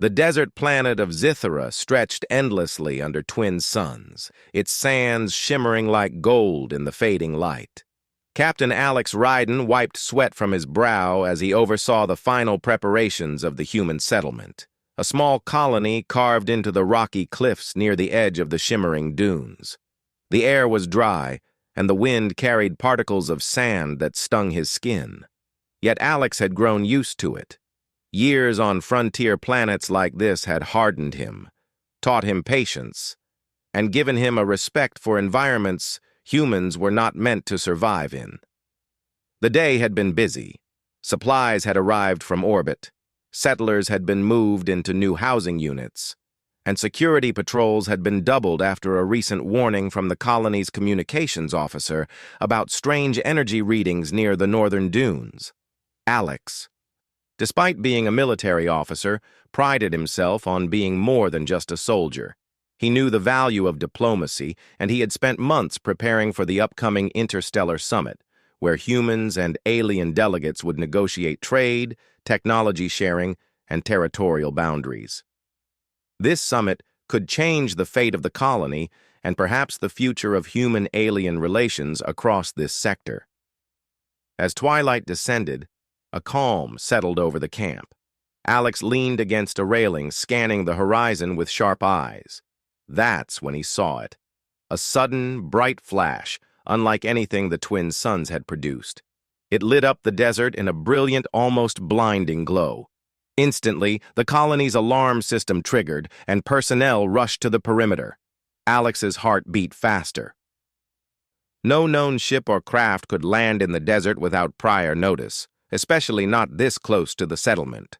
The desert planet of Zithera stretched endlessly under twin suns, its sands shimmering like gold in the fading light. Captain Alex Ryden wiped sweat from his brow as he oversaw the final preparations of the human settlement, a small colony carved into the rocky cliffs near the edge of the shimmering dunes. The air was dry, and the wind carried particles of sand that stung his skin. Yet Alex had grown used to it. Years on frontier planets like this had hardened him, taught him patience, and given him a respect for environments humans were not meant to survive in. The day had been busy. Supplies had arrived from orbit, settlers had been moved into new housing units, and security patrols had been doubled after a recent warning from the colony's communications officer about strange energy readings near the northern dunes. Alex, despite being a military officer, prided himself on being more than just a soldier. He knew the value of diplomacy, and he had spent months preparing for the upcoming Interstellar Summit, where humans and alien delegates would negotiate trade, technology sharing, and territorial boundaries. This summit could change the fate of the colony and perhaps the future of human-alien relations across this sector. As twilight descended, a calm settled over the camp. Alex leaned against a railing, scanning the horizon with sharp eyes. That's when he saw it. A sudden, bright flash, unlike anything the twin suns had produced. It lit up the desert in a brilliant, almost blinding glow. Instantly, the colony's alarm system triggered, and personnel rushed to the perimeter. Alex's heart beat faster. No known ship or craft could land in the desert without prior notice, especially not this close to the settlement.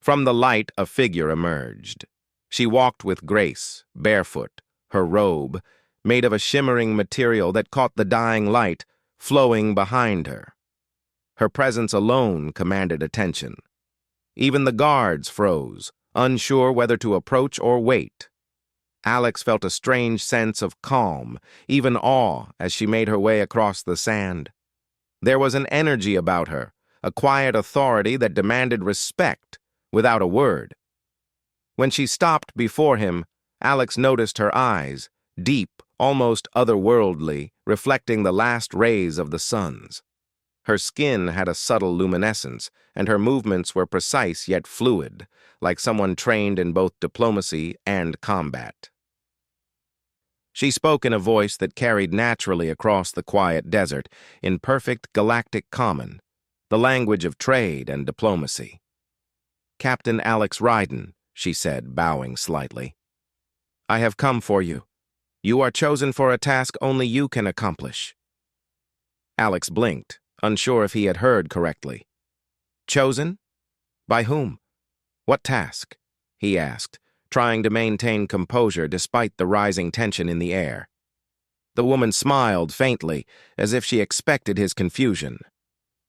From the light, a figure emerged. She walked with grace, barefoot, her robe, made of a shimmering material that caught the dying light, flowing behind her. Her presence alone commanded attention. Even the guards froze, unsure whether to approach or wait. Alex felt a strange sense of calm, even awe, as she made her way across the sand. There was an energy about her, a quiet authority that demanded respect without a word. When she stopped before him, Alex noticed her eyes, deep, almost otherworldly, reflecting the last rays of the suns. Her skin had a subtle luminescence, and her movements were precise yet fluid, like someone trained in both diplomacy and combat. She spoke in a voice that carried naturally across the quiet desert, in perfect galactic common, the language of trade and diplomacy. "Captain Alex Ryden," she said, bowing slightly. "I have come for you. You are chosen for a task only you can accomplish." Alex blinked, unsure if he had heard correctly. "Chosen? By whom? What task?" he asked, trying to maintain composure despite the rising tension in the air. The woman smiled faintly, as if she expected his confusion.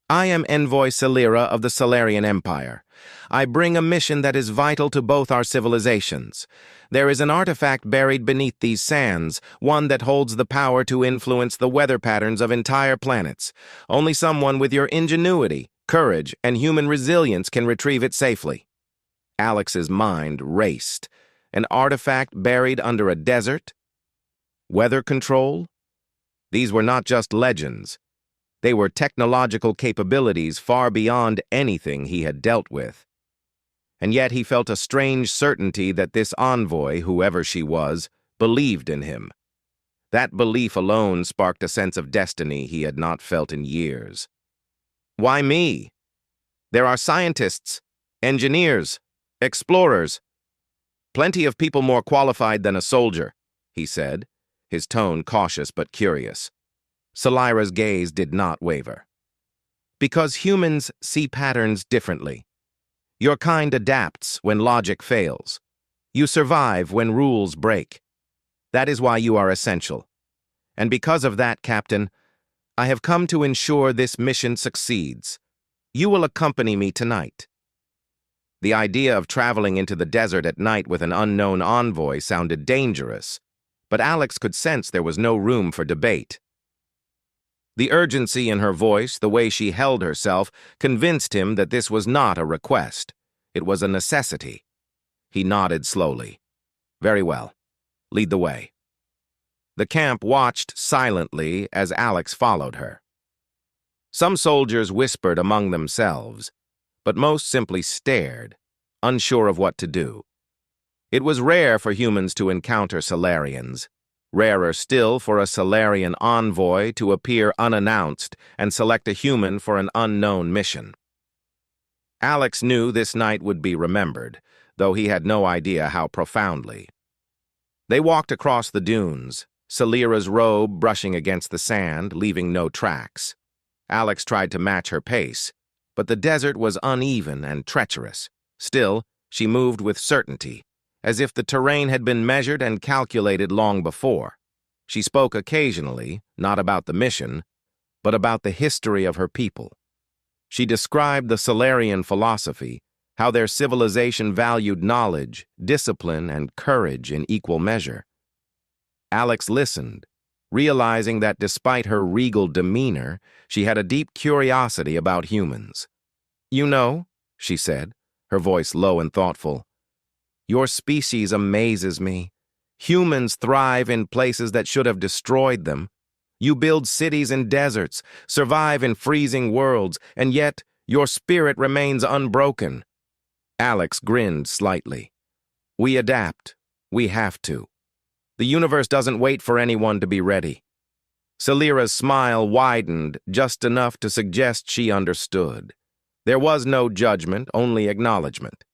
"I am Envoy Celera of the Solarian Empire. I bring a mission that is vital to both our civilizations. There is an artifact buried beneath these sands, one that holds the power to influence the weather patterns of entire planets. Only someone with your ingenuity, courage, and human resilience can retrieve it safely." Alex's mind raced. An artifact buried under a desert? Weather control? These were not just legends. They were technological capabilities far beyond anything he had dealt with. And yet he felt a strange certainty that this envoy, whoever she was, believed in him. That belief alone sparked a sense of destiny he had not felt in years. "Why me? There are scientists, engineers, explorers. Plenty of people more qualified than a soldier," he said, his tone cautious but curious. Celera's gaze did not waver. "Because humans see patterns differently. Your kind adapts when logic fails. You survive when rules break. That is why you are essential. And because of that, Captain, I have come to ensure this mission succeeds. You will accompany me tonight." The idea of traveling into the desert at night with an unknown envoy sounded dangerous, but Alex could sense there was no room for debate. The urgency in her voice, the way she held herself, convinced him that this was not a request. It was a necessity. He nodded slowly. Very well. Lead the way. The camp watched silently as Alex followed her. Some soldiers whispered among themselves, but most simply stared, unsure of what to do. It was rare for humans to encounter Solarians, rarer still for a Solarian envoy to appear unannounced and select a human for an unknown mission. Alex knew this night would be remembered, though he had no idea how profoundly. They walked across the dunes, Salira's robe brushing against the sand, leaving no tracks. Alex tried to match her pace, but the desert was uneven and treacherous. Still, she moved with certainty, as if the terrain had been measured and calculated long before. She spoke occasionally, not about the mission, but about the history of her people. She described the Solarian philosophy, how their civilization valued knowledge, discipline, and courage in equal measure. Alex listened, realizing that despite her regal demeanor, she had a deep curiosity about humans. "You know," she said, her voice low and thoughtful, "your species amazes me. Humans thrive in places that should have destroyed them. You build cities in deserts, survive in freezing worlds, and yet your spirit remains unbroken." Alex grinned slightly. "We adapt. We have to. The universe doesn't wait for anyone to be ready." Salira's smile widened just enough to suggest she understood. There was no judgment, only acknowledgement.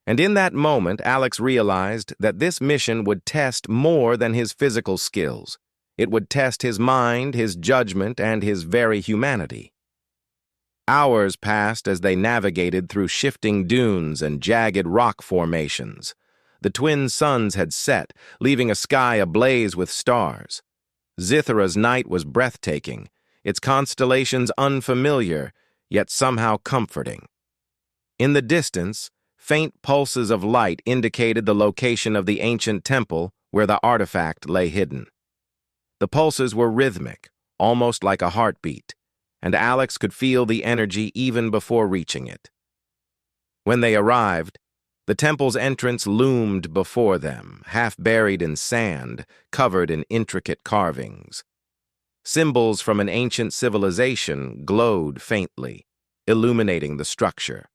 And in that moment, Alex realized that this mission would test more than his physical skills. It would test his mind, his judgment, and his very humanity. Hours passed as they navigated through shifting dunes and jagged rock formations. The twin suns had set, leaving a sky ablaze with stars. Zithra's night was breathtaking, its constellations unfamiliar, yet somehow comforting. In the distance, faint pulses of light indicated the location of the ancient temple where the artifact lay hidden. The pulses were rhythmic, almost like a heartbeat, and Alex could feel the energy even before reaching it. When they arrived, the temple's entrance loomed before them, half buried in sand, covered in intricate carvings. Symbols from an ancient civilization glowed faintly, illuminating the structure.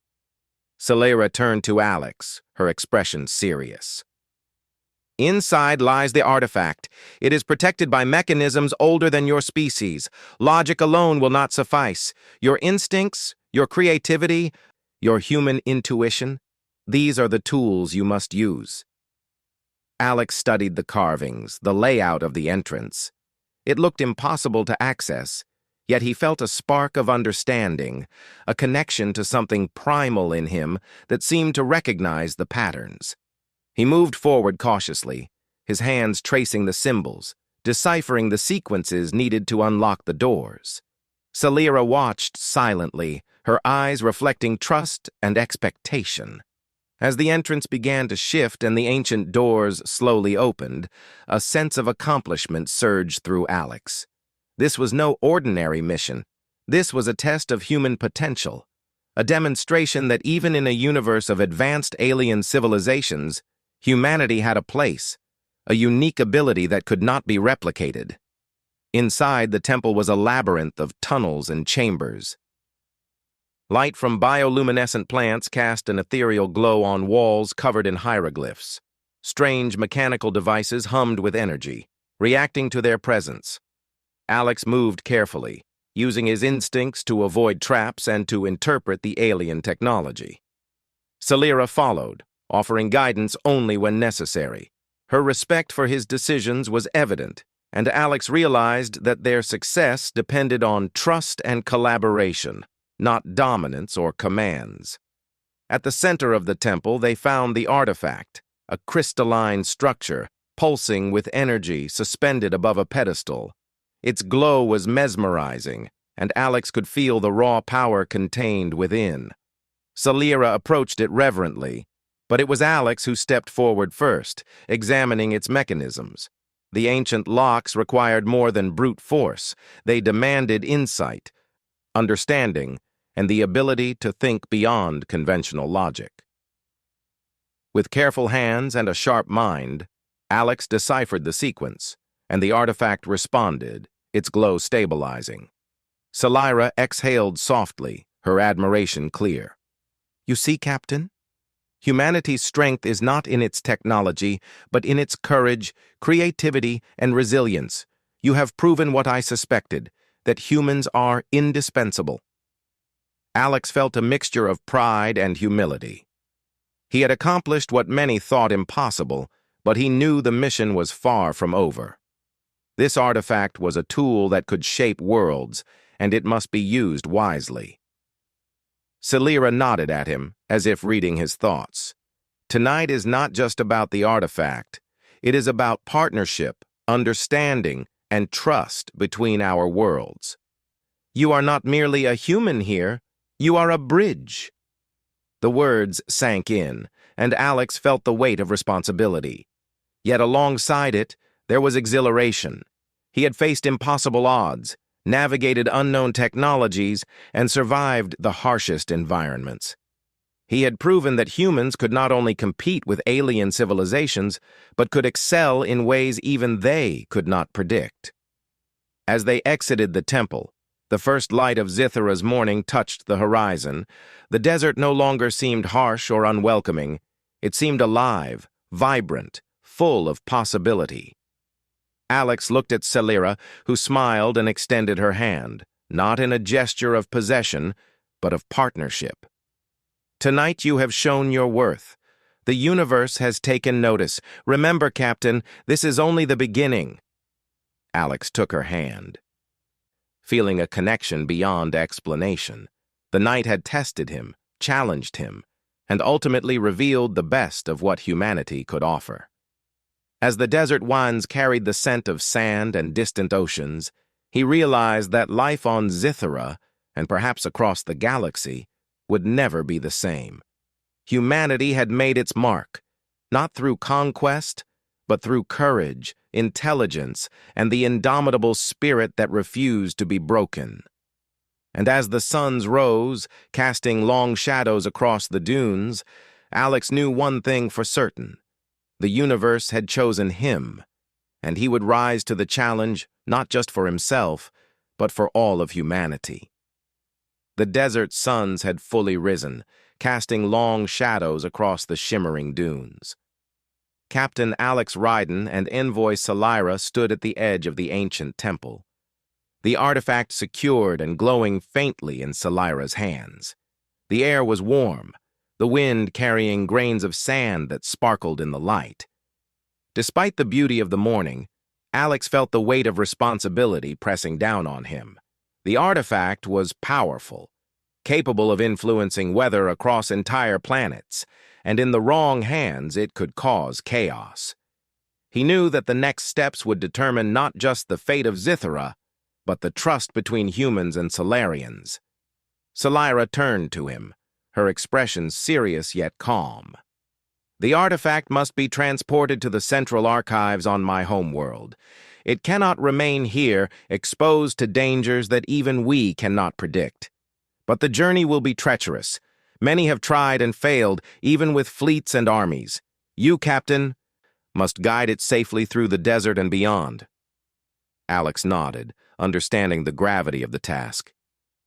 Salira turned to Alex, her expression serious. "Inside lies the artifact. It is protected by mechanisms older than your species. Logic alone will not suffice. Your instincts, your creativity, your human intuition, these are the tools you must use." Alex studied the carvings, the layout of the entrance. It looked impossible to access, yet he felt a spark of understanding, a connection to something primal in him that seemed to recognize the patterns. He moved forward cautiously, his hands tracing the symbols, deciphering the sequences needed to unlock the doors. Salira watched silently, her eyes reflecting trust and expectation. As the entrance began to shift and the ancient doors slowly opened, a sense of accomplishment surged through Alex. This was no ordinary mission. This was a test of human potential, a demonstration that even in a universe of advanced alien civilizations, humanity had a place, a unique ability that could not be replicated. Inside, the temple was a labyrinth of tunnels and chambers. Light from bioluminescent plants cast an ethereal glow on walls covered in hieroglyphs. Strange mechanical devices hummed with energy, reacting to their presence. Alex moved carefully, using his instincts to avoid traps and to interpret the alien technology. Salira followed, offering guidance only when necessary. Her respect for his decisions was evident, and Alex realized that their success depended on trust and collaboration, not dominance or commands. At the center of the temple, they found the artifact, a crystalline structure, pulsing with energy suspended above a pedestal. Its glow was mesmerizing, and Alex could feel the raw power contained within. Salira approached it reverently, but it was Alex who stepped forward first, examining its mechanisms. The ancient locks required more than brute force. They demanded insight, understanding, and the ability to think beyond conventional logic. With careful hands and a sharp mind, Alex deciphered the sequence, and the artifact responded, its glow stabilizing. Salira exhaled softly, her admiration clear. "You see, Captain? Humanity's strength is not in its technology, but in its courage, creativity, and resilience. You have proven what I suspected, that humans are indispensable." Alex felt a mixture of pride and humility. He had accomplished what many thought impossible, but he knew the mission was far from over. This artifact was a tool that could shape worlds, and it must be used wisely. Salira nodded at him, as if reading his thoughts. Tonight is not just about the artifact. It is about partnership, understanding, and trust between our worlds. You are not merely a human here, you are a bridge. The words sank in, and Alex felt the weight of responsibility. Yet alongside it, there was exhilaration. He had faced impossible odds, navigated unknown technologies, and survived the harshest environments. He had proven that humans could not only compete with alien civilizations, but could excel in ways even they could not predict. As they exited the temple, the first light of Zithara's morning touched the horizon. The desert no longer seemed harsh or unwelcoming. It seemed alive, vibrant, full of possibility. Alex looked at Salira, who smiled and extended her hand, not in a gesture of possession, but of partnership. "Tonight you have shown your worth. The universe has taken notice. Remember, Captain, this is only the beginning." Alex took her hand. Feeling a connection beyond explanation, the night had tested him, challenged him, and ultimately revealed the best of what humanity could offer. As the desert winds carried the scent of sand and distant oceans, he realized that life on Zithara, and perhaps across the galaxy, would never be the same. Humanity had made its mark, not through conquest, but through courage, intelligence, and the indomitable spirit that refused to be broken. And as the suns rose, casting long shadows across the dunes, Alex knew one thing for certain. The universe had chosen him, and he would rise to the challenge not just for himself, but for all of humanity. The desert suns had fully risen, casting long shadows across the shimmering dunes. Captain Alex Ryden and Envoy Salira stood at the edge of the ancient temple, the artifact secured and glowing faintly in Salira's hands. The air was warm, the wind carrying grains of sand that sparkled in the light. Despite the beauty of the morning, Alex felt the weight of responsibility pressing down on him. The artifact was powerful, capable of influencing weather across entire planets, and in the wrong hands it could cause chaos. He knew that the next steps would determine not just the fate of Zithara, but the trust between humans and Solarians. Salira turned to him, her expression serious yet calm. "The artifact must be transported to the central archives on my homeworld. It cannot remain here, exposed to dangers that even we cannot predict. But the journey will be treacherous. Many have tried and failed, even with fleets and armies. You, Captain, must guide it safely through the desert and beyond." Alex nodded, understanding the gravity of the task.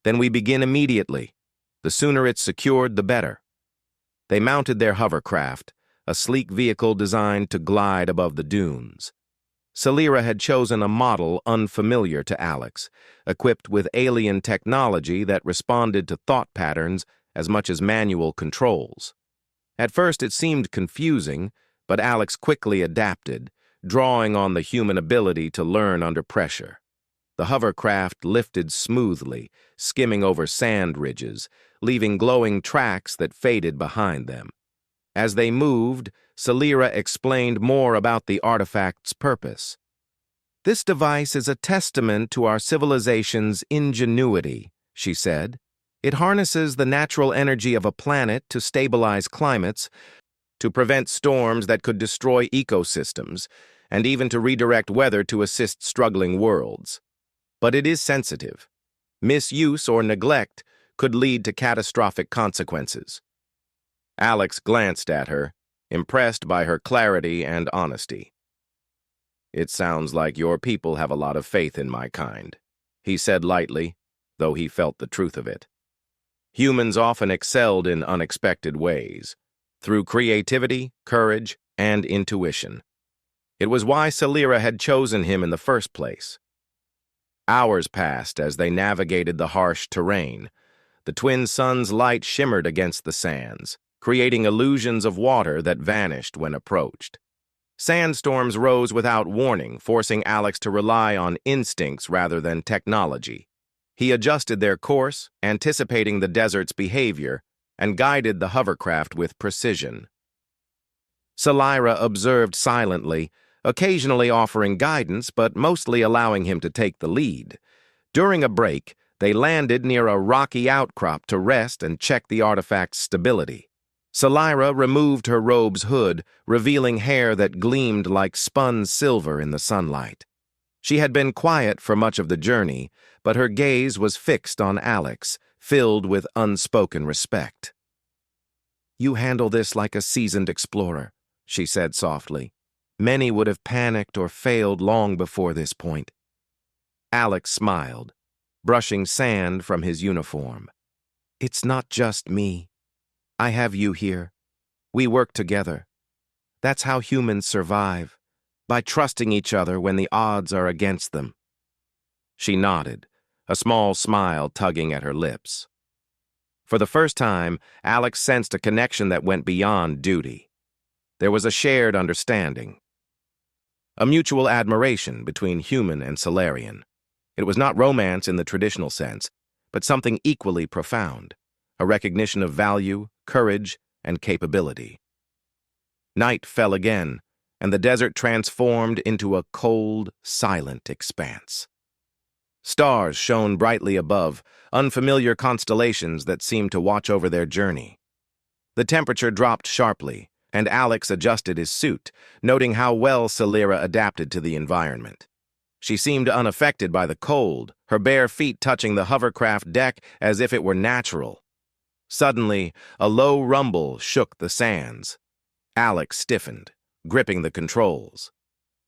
"Then we begin immediately. The sooner it's secured, the better." They mounted their hovercraft, a sleek vehicle designed to glide above the dunes. Salira had chosen a model unfamiliar to Alex, equipped with alien technology that responded to thought patterns as much as manual controls. At first it seemed confusing, but Alex quickly adapted, drawing on the human ability to learn under pressure. The hovercraft lifted smoothly, skimming over sand ridges, leaving glowing tracks that faded behind them. As they moved, Salira explained more about the artifact's purpose. "This device is a testament to our civilization's ingenuity," she said. "It harnesses the natural energy of a planet to stabilize climates, to prevent storms that could destroy ecosystems, and even to redirect weather to assist struggling worlds. But it is sensitive. Misuse or neglect could lead to catastrophic consequences." Alex glanced at her, impressed by her clarity and honesty. "It sounds like your people have a lot of faith in my kind," he said lightly, though he felt the truth of it. Humans often excelled in unexpected ways, through creativity, courage, and intuition. It was why Celira had chosen him in the first place. Hours passed as they navigated the harsh terrain. The twin suns' light shimmered against the sands, creating illusions of water that vanished when approached. Sandstorms rose without warning, forcing Alex to rely on instincts rather than technology. He adjusted their course, anticipating the desert's behavior, and guided the hovercraft with precision. Celira observed silently, occasionally offering guidance but mostly allowing him to take the lead. During a break, they landed near a rocky outcrop to rest and check the artifact's stability. Celira removed her robe's hood, revealing hair that gleamed like spun silver in the sunlight. She had been quiet for much of the journey, but her gaze was fixed on Alex, filled with unspoken respect. "You handle this like a seasoned explorer," she said softly. "Many would have panicked or failed long before this point." Alex smiled, brushing sand from his uniform. "It's not just me. I have you here. We work together. That's how humans survive, by trusting each other when the odds are against them." She nodded, a small smile tugging at her lips. For the first time, Alex sensed a connection that went beyond duty. There was a shared understanding, a mutual admiration between human and Solarian. It was not romance in the traditional sense, but something equally profound, a recognition of value, courage, and capability. Night fell again, and the desert transformed into a cold, silent expanse. Stars shone brightly above, unfamiliar constellations that seemed to watch over their journey. The temperature dropped sharply, and Alex adjusted his suit, noting how well Celira adapted to the environment. She seemed unaffected by the cold, her bare feet touching the hovercraft deck as if it were natural. Suddenly, a low rumble shook the sands. Alex stiffened, gripping the controls.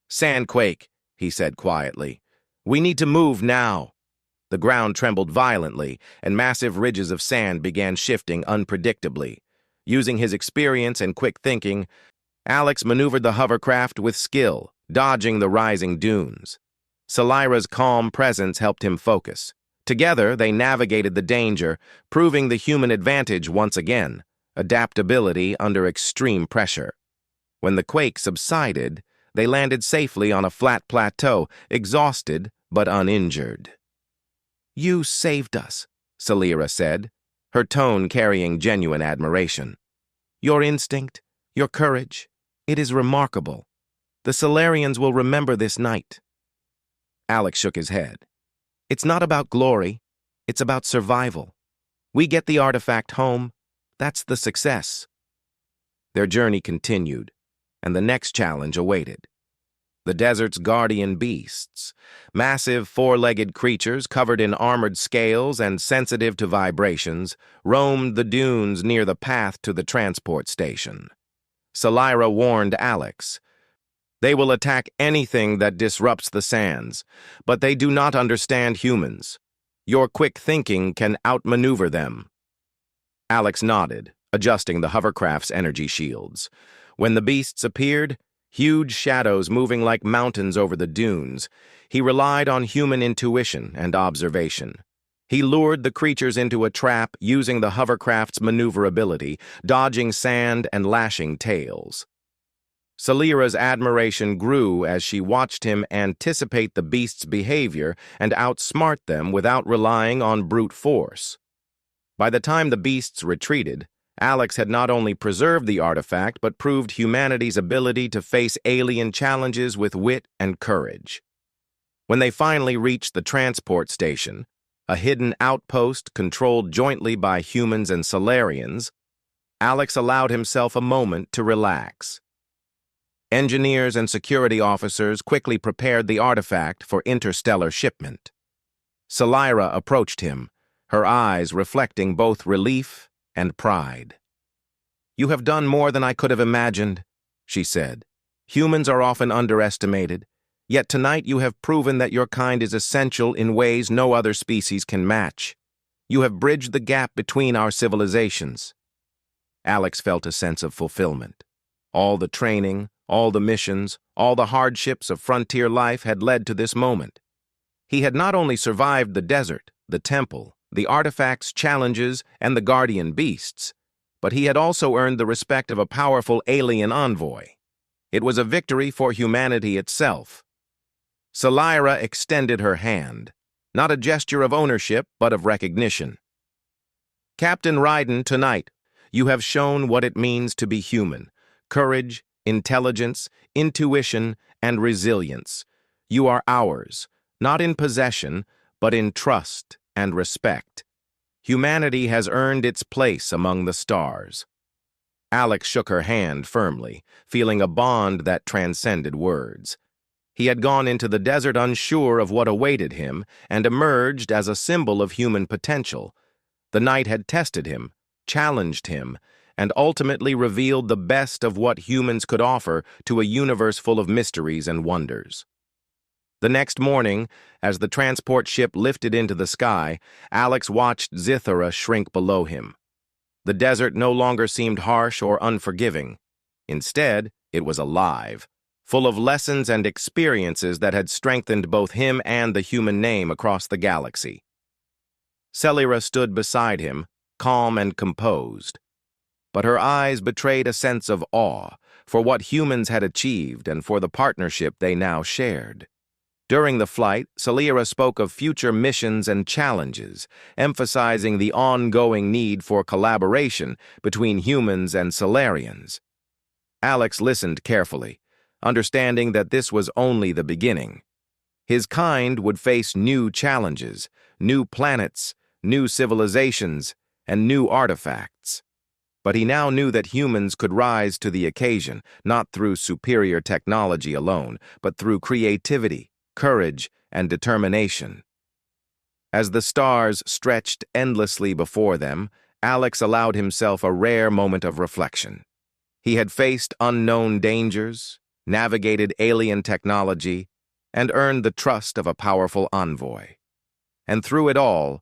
"Sandquake," he said quietly. "We need to move now." The ground trembled violently, and massive ridges of sand began shifting unpredictably. Using his experience and quick thinking, Alex maneuvered the hovercraft with skill, dodging the rising dunes. Celira's calm presence helped him focus. Together, they navigated the danger, proving the human advantage once again, adaptability under extreme pressure. When the quake subsided, they landed safely on a flat plateau, exhausted but uninjured. "You saved us," Celira said, her tone carrying genuine admiration. "Your instinct, your courage, it is remarkable. The Solarians will remember this night." Alex shook his head. "It's not about glory, it's about survival. We get the artifact home, that's the success." Their journey continued, and the next challenge awaited. The desert's guardian beasts, massive four-legged creatures covered in armored scales and sensitive to vibrations, roamed the dunes near the path to the transport station. Celira warned Alex, "They will attack anything that disrupts the sands, but they do not understand humans. Your quick thinking can outmaneuver them." Alex nodded, adjusting the hovercraft's energy shields. When the beasts appeared, huge shadows moving like mountains over the dunes, he relied on human intuition and observation. He lured the creatures into a trap using the hovercraft's maneuverability, dodging sand and lashing tails. Celira's admiration grew as she watched him anticipate the beasts' behavior and outsmart them without relying on brute force. By the time the beasts retreated, Alex had not only preserved the artifact but proved humanity's ability to face alien challenges with wit and courage. When they finally reached the transport station, a hidden outpost controlled jointly by humans and Solarians, Alex allowed himself a moment to relax. Engineers and security officers quickly prepared the artifact for interstellar shipment. Celira approached him, her eyes reflecting both relief and pride. "You have done more than I could have imagined," she said. "Humans are often underestimated, yet tonight you have proven that your kind is essential in ways no other species can match. You have bridged the gap between our civilizations." Alex felt a sense of fulfillment. All the training, all the missions, all the hardships of frontier life had led to this moment. He had not only survived the desert, the temple, the artifacts, challenges, and the guardian beasts, but he had also earned the respect of a powerful alien envoy. It was a victory for humanity itself. Salira extended her hand, not a gesture of ownership, but of recognition. "Captain Ryden, tonight, you have shown what it means to be human: courage, intelligence, intuition, and resilience. You are ours, not in possession, but in trust and respect. Humanity has earned its place among the stars." Alex shook her hand firmly, feeling a bond that transcended words. He had gone into the desert unsure of what awaited him and emerged as a symbol of human potential. The night had tested him, challenged him, and ultimately revealed the best of what humans could offer to a universe full of mysteries and wonders. The next morning, as the transport ship lifted into the sky, Alex watched Zithara shrink below him. The desert no longer seemed harsh or unforgiving. Instead, it was alive, full of lessons and experiences that had strengthened both him and the human name across the galaxy. Celira stood beside him, calm and composed, but her eyes betrayed a sense of awe for what humans had achieved and for the partnership they now shared. During the flight, Celira spoke of future missions and challenges, emphasizing the ongoing need for collaboration between humans and Solarians. Alex listened carefully, understanding that this was only the beginning. His kind would face new challenges, new planets, new civilizations, and new artifacts. But he now knew that humans could rise to the occasion, not through superior technology alone, but through creativity, courage, and determination. As the stars stretched endlessly before them, Alex allowed himself a rare moment of reflection. He had faced unknown dangers, navigated alien technology, and earned the trust of a powerful envoy. And through it all,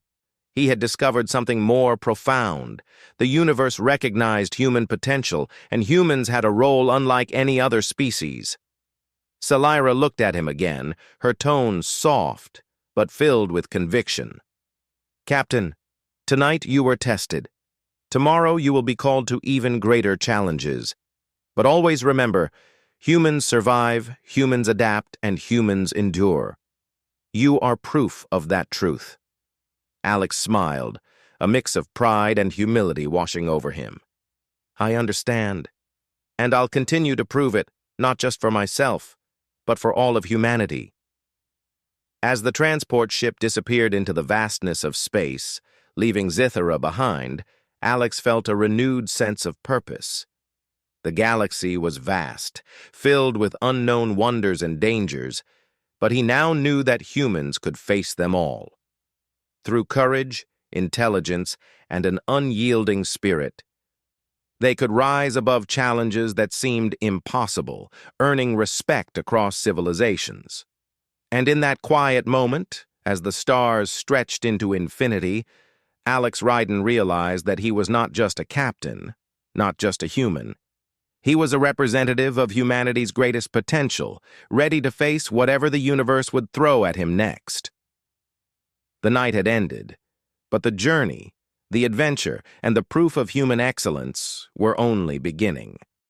he had discovered something more profound. The universe recognized human potential, and humans had a role unlike any other species. Celira looked at him again, her tone soft, but filled with conviction. "Captain, tonight you were tested. Tomorrow you will be called to even greater challenges. But always remember, humans survive, humans adapt, and humans endure. You are proof of that truth." Alex smiled, a mix of pride and humility washing over him. "I understand, and I'll continue to prove it, not just for myself, but for all of humanity." As the transport ship disappeared into the vastness of space, leaving Zithara behind, Alex felt a renewed sense of purpose. The galaxy was vast, filled with unknown wonders and dangers, but he now knew that humans could face them all. Through courage, intelligence, and an unyielding spirit, they could rise above challenges that seemed impossible, earning respect across civilizations. And in that quiet moment, as the stars stretched into infinity, Alex Ryden realized that he was not just a captain, not just a human. He was a representative of humanity's greatest potential, ready to face whatever the universe would throw at him next. The night had ended, but the journey, the adventure, and the proof of human excellence were only beginning.